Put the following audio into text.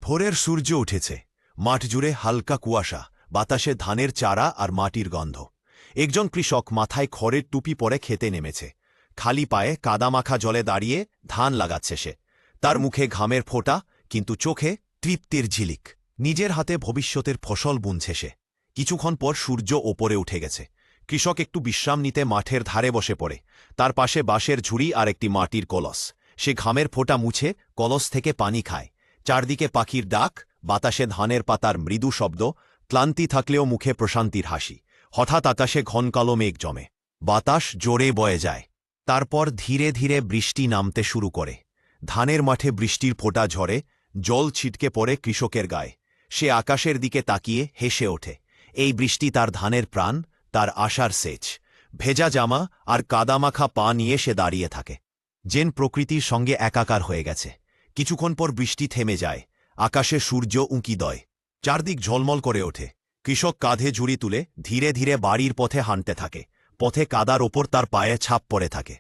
ভোরের সূর্য উঠেছে, মাঠ জুড়ে হালকা কুয়াশা, বাতাসে ধানের চারা আর মাটির গন্ধ। একজন কৃষক মাথায় খড়ের টুপি পরে খেতে নেমেছে। খালি পায়ে কাদামাখা জলে দাঁড়িয়ে ধান লাগাচ্ছে সে। তার মুখে ঘামের ফোঁটা, কিন্তু চোখে তৃপ্তির ঝিলিক। নিজের হাতে ভবিষ্যতের ফসল বুনছে সে। কিছুক্ষণ পর সূর্য ওপরে উঠে গেছে। কৃষক একটু বিশ্রাম নিতে মাঠের ধারে বসে পড়ে। তার পাশে বাঁশের ঝুড়ি আর একটি মাটির কলস। সে ঘামের ফোঁটা মুছে কলস থেকে পানি খায়। চারদিকে পাখির ডাক, বাতাসে ধানের পাতার মৃদু শব্দ, ক্লান্তি থাকলেও মুখে প্রশান্তির হাসি। হঠাৎ আকাশে ঘন কালো মেঘ জমে। বাতাস জোরে বয়ে যায়। তারপর ধীরে ধীরে বৃষ্টি নামতে শুরু করে। ধানের মাঠে বৃষ্টির ফোঁটা ঝরে, জল ছিটকে পড়ে কৃষকের গায়ে। সে আকাশের দিকে তাকিয়ে হেসে ওঠে। এই বৃষ্টি তার ধানের প্রাণ, তার আশার সেচ। ভেজা জামা আর কাদামাখা পা নিয়ে সে দাঁড়িয়ে থাকে, যেন প্রকৃতির সঙ্গে একাকার হয়ে গেছে। কিছুক্ষণ পর বৃষ্টি থেমে যায়। আকাশে সূর্য উঁকি দেয়। চারদিক ঝলমল করে ওঠে। কৃষক কাঁধে ঝুড়ি তুলে ধীরে ধীরে বাড়ির পথে হাঁটতে থাকে। পথে কাদার ওপর তার পায়ে ছাপ পড়ে থাকে।